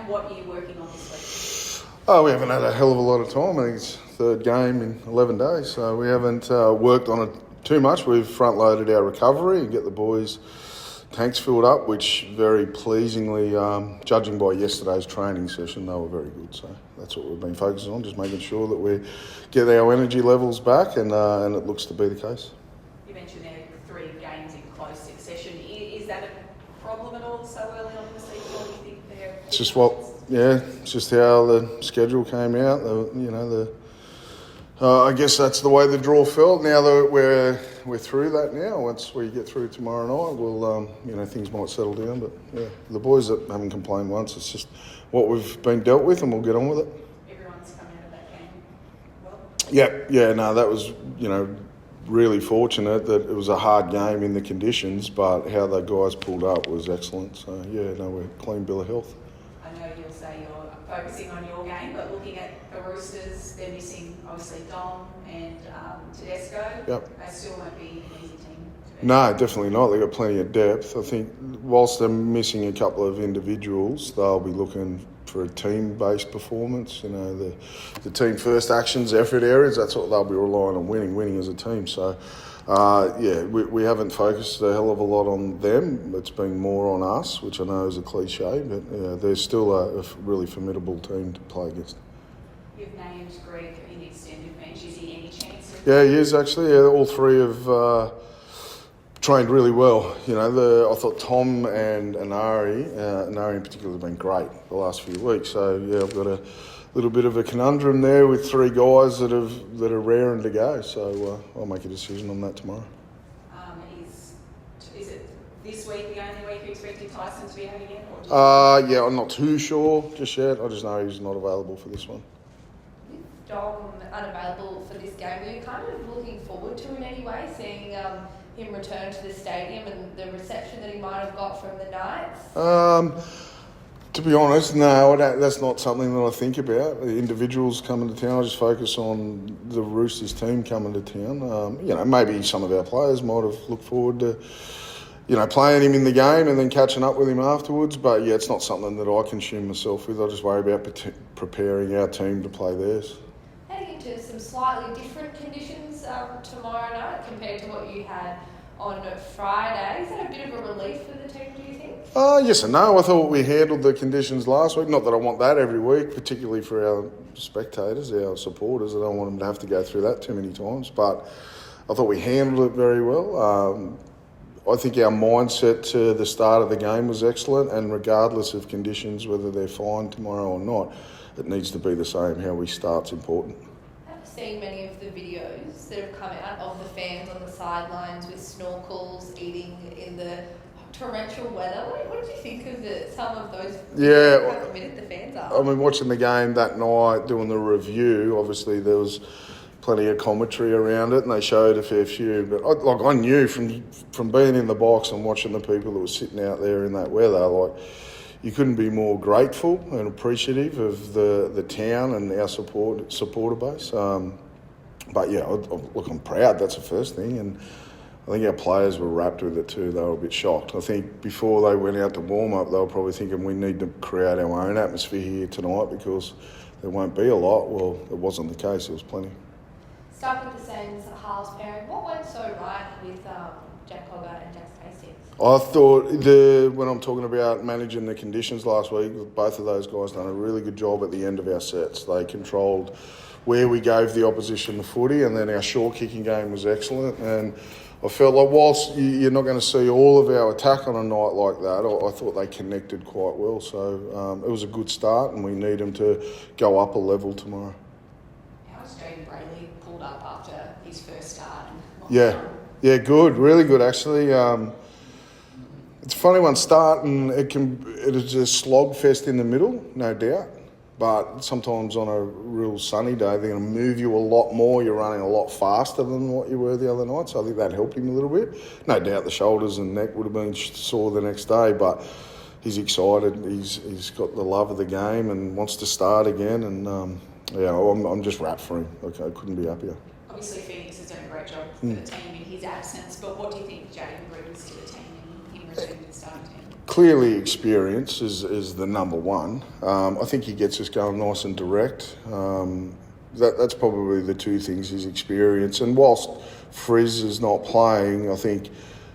And what are you working on this week? Oh, we haven't had a hell of a lot of time. I think it's third game in 11 days, so we haven't worked on it too much. We've front-loaded our recovery and get the boys' tanks filled up, which very pleasingly, judging by yesterday's training session, they were very good. So that's what we've been focusing on, just making sure that we get our energy levels back, and it looks to be the case. You mentioned there 3 games in close succession. Is that a problem at all so early on in the season, or do you think they're... It's just it's just how the schedule came out. I guess that's the way the draw felt. Now that we're through that now, once we get through tomorrow night, we'll things might settle down. But yeah, the boys that haven't complained once. It's just what we've been dealt with, and we'll get on with it. Everyone's come out of that game well. Yeah. No, that was really fortunate that it was a hard game in the conditions, but how the guys pulled up was excellent. So we're a clean bill of health. I know you'll say you're focusing on your game, but looking at the Roosters, they're missing obviously Dom and Tedesco. Yep. They still won't be an easy team. No, definitely not. They've got plenty of depth. I think whilst they're missing a couple of individuals, they'll be looking for a team-based performance. The team first actions, effort areas, that's what they'll be relying on, winning as a team. So, we haven't focused a hell of a lot on them. It's been more on us, which I know is a cliche, but they're still a really formidable team to play against. You've named Greg in the extended bench. Is he any chance? Yeah, he is actually. Yeah, all 3 have trained really well. I thought Tom and Anari in particular have been great the last few weeks. So I've got a little bit of a conundrum there with 3 guys that are raring to go. So I'll make a decision on that tomorrow. Is it this week the only week you're expecting Tyson to be out again? I'm not too sure just yet. I just know he's not available for this one. With Dom unavailable for this game, are you kind of looking forward to in any way, seeing him return to the stadium and the reception that he might have got from the Knights? To be honest, no, that's not something that I think about. The individuals coming to town, I just focus on the Roosters team coming to town. Maybe some of our players might have looked forward to, playing him in the game and then catching up with him afterwards. But it's not something that I consume myself with. I just worry about preparing our team to play theirs. Heading into some slightly different conditions tomorrow night compared to what you had on Friday. Is that a bit of a relief for the team, do you think? Yes and no. I thought we handled the conditions last week. Not that I want that every week, particularly for our spectators, our supporters. I don't want them to have to go through that too many times. But I thought we handled it very well. I think our mindset to the start of the game was excellent, and regardless of conditions, whether they're fine tomorrow or not, it needs to be the same. How we start's important. I've seen many of the videos that have come out of the fans on the sidelines with snorkels, eating in the torrential weather. What did you think of some of those? How committed the fans are? I mean, watching the game that night, doing the review, obviously there was plenty of commentary around it, and they showed a fair few. But I knew from being in the box and watching the people that were sitting out there in that weather, you couldn't be more grateful and appreciative of the town and our supporter base. I'm proud. That's the first thing, and I think our players were wrapped with it too. They were a bit shocked. I think before they went out to warm up, they were probably thinking we need to create our own atmosphere here tonight because there won't be a lot. Well, it wasn't the case. There was plenty. Start with the Saints halves pairing. What went so right with Jack Cogger and Jack Hastings? I thought when I'm talking about managing the conditions last week, both of those guys done a really good job at the end of our sets. They controlled where we gave the opposition the footy, and then our short kicking game was excellent. And I felt like whilst you're not going to see all of our attack on a night like that, I thought they connected quite well. So it was a good start, and we need them to go up a level tomorrow. How has Jaden Brayley pulled up after his first start? Yeah, good, really good actually. It's a funny one starting. It is a slog fest in the middle, no doubt. But sometimes on a real sunny day, they're going to move you a lot more. You're running a lot faster than what you were the other night. So I think that helped him a little bit. No doubt the shoulders and neck would have been sore the next day, but he's excited. He's got the love of the game and wants to start again. And I'm just wrapped for him. Okay, I couldn't be happier. Obviously, Phoenix has done a great job for the team in his absence. But what do you think Jaden brings to the team in returning to the starting team? clearly experience is the number one. I think he gets us going nice and direct. That's probably the two things, his experience. And whilst Frizz is not playing, I think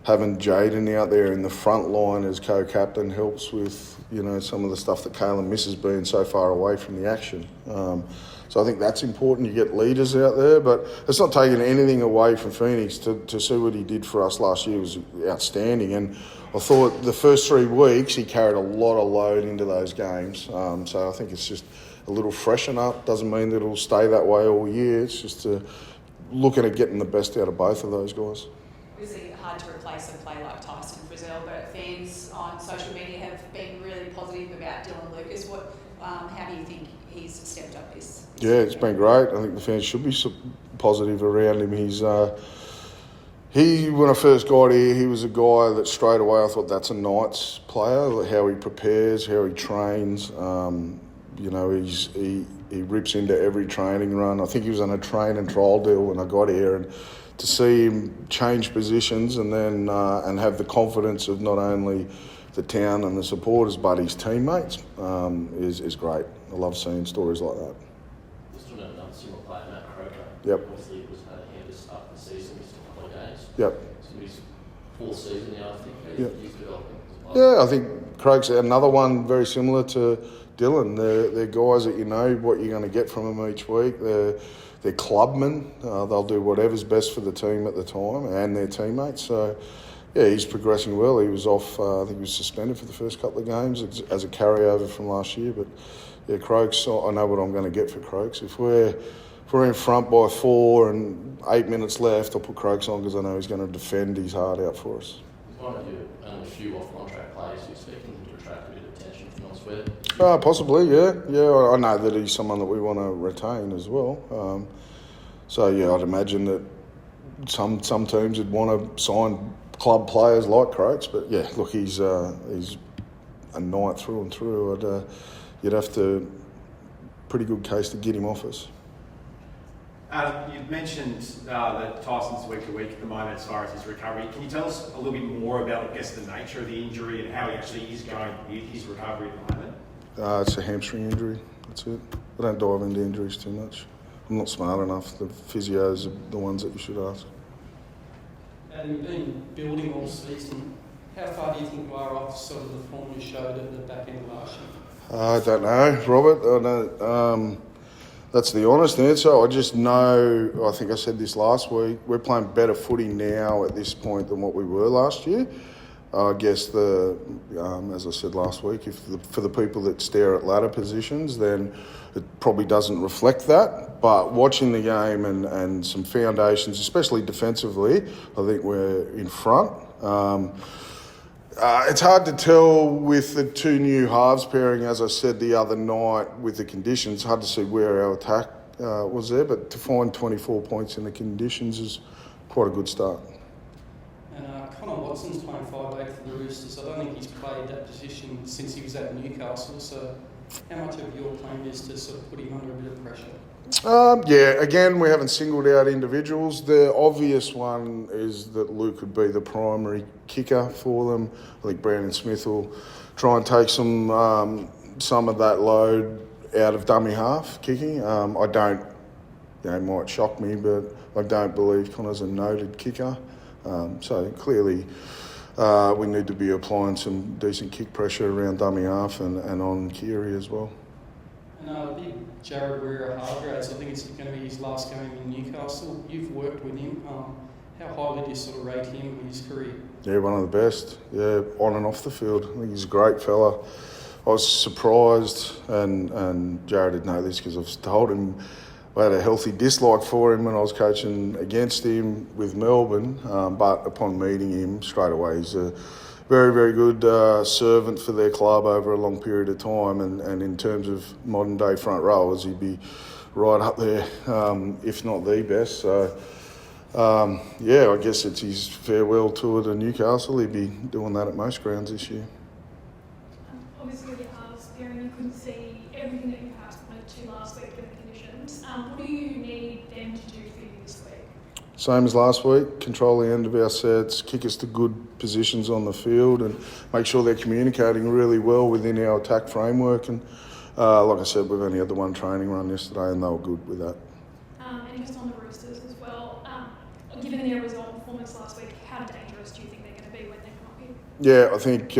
having Jaden out there in the front line as co-captain helps with, some of the stuff that Kalen misses being so far away from the action. So I think that's important. You get leaders out there, but it's not taking anything away from Phoenix. To see what he did for us last year was outstanding. And I thought the first 3 weeks he carried a lot of load into those games. So I think it's just a little freshen up. Doesn't mean that it'll stay that way all year. It's just looking at getting the best out of both of those guys. Obviously hard to replace a player like Tyson Frizzell, but fans on social media have been really positive about Dylan Lucas. How do you think he's stepped up this Yeah, it's been great. I think the fans should be positive around him. When I first got here, he was a guy that straight away I thought that's a Knights player, how he prepares, how he trains. He rips into every training run. I think he was on a train and trial deal when I got here, and to see him change positions and then and have the confidence of not only the town and the supporters but his teammates is great. I love seeing stories like that. Just on another similar player, Matt Croker. Yep. Obviously, it was had a hand to start the season. Missed a couple of games. Yep. So he's 4th season now, I think. Yep. He's developing as well. Yeah, I think Craig's another one very similar to Dylan. They're guys that you know what you're going to get from them each week. They're clubmen. They'll do whatever's best for the team at the time and their teammates. So, yeah, he's progressing well. He was off, I think he was suspended for the first couple of games as a carryover from last year. But, yeah, Croaks, I know what I'm going to get for Croaks. If we're in front by 4 and 8 minutes left, I'll put Croaks on because I know he's going to defend his heart out for us. He's one of your only few off-contract players you expect him to attract a bit of attention from elsewhere. Possibly, yeah. Yeah, I know that he's someone that we want to retain as well. So, yeah, I'd imagine that some teams would want to sign club players like Croaks. But, yeah, look, he's a Knight through and through. You'd have to pretty good case to get him off us. You've mentioned that Tyson's week to week at the moment as far as his recovery. Can you tell us a little bit more about, I guess, the nature of the injury and how he actually is going with his recovery at the moment? It's a hamstring injury. That's it. I don't dive into injuries too much. I'm not smart enough. The physios are the ones that you should ask. And you've been building all season. How far do you think you are off sort of the form you showed at the back end of last year? I don't know, Robert. I don't. That's the honest answer. I just know, I think I said this last week, we're playing better footy now at this point than what we were last year. I guess as I said last week, for the people that stare at ladder positions, then it probably doesn't reflect that. But watching the game and some foundations, especially defensively, I think we're in front. It's hard to tell with the 2 new halves pairing, as I said the other night, with the conditions. Hard to see where our attack was there, but to find 24 points in the conditions is quite a good start. And Connor Watson's playing 5'8" for the Roosters. I don't think he's played that position since he was at Newcastle. So how much of your plan is to sort of put him under a bit of pressure? Yeah, again, we haven't singled out individuals. The obvious one is that Luke would be the primary kicker for them. I think Brandon Smith will try and take some of that load out of dummy half kicking. I don't, it might shock me, but I don't believe Connor's a noted kicker. So clearly we need to be applying some decent kick pressure around dummy half and on Keary as well. And big Jared Weir-Hargraves, I think it's going to be his last game in Newcastle. You've worked with him. How highly do you sort of rate him in his career? Yeah, one of the best. Yeah, on and off the field. I think he's a great fella. I was surprised, and Jared didn't know this because I've told him I had a healthy dislike for him when I was coaching against him with Melbourne. But upon meeting him straight away, he's a very, very good servant for their club over a long period of time. And in terms of modern day front rowers, he'd be right up there, if not the best. So, I guess it's his farewell tour to Newcastle. He'd be doing that at most grounds this year. Obviously, with your halves pairing, you couldn't see everything that you had to last week with the conditions. What do you need them to do for you this week? Same as last week, control the end of our sets, kick us to good positions on the field and make sure they're communicating really well within our attack framework. And like I said, we've only had the one training run yesterday and they were good with that. And just on the Roosters as well, given their result performance last week, how dangerous do you think they're going to be when they come up here? Yeah, I think,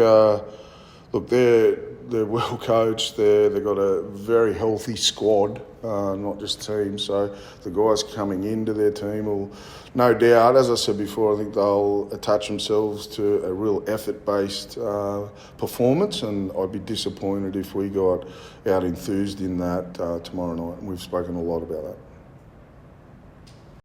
look, they're well coached. They've got a very healthy squad, not just team. So the guys coming into their team will, no doubt, as I said before, I think they'll attach themselves to a real effort-based performance. And I'd be disappointed if we got out enthused in that tomorrow night. And we've spoken a lot about that.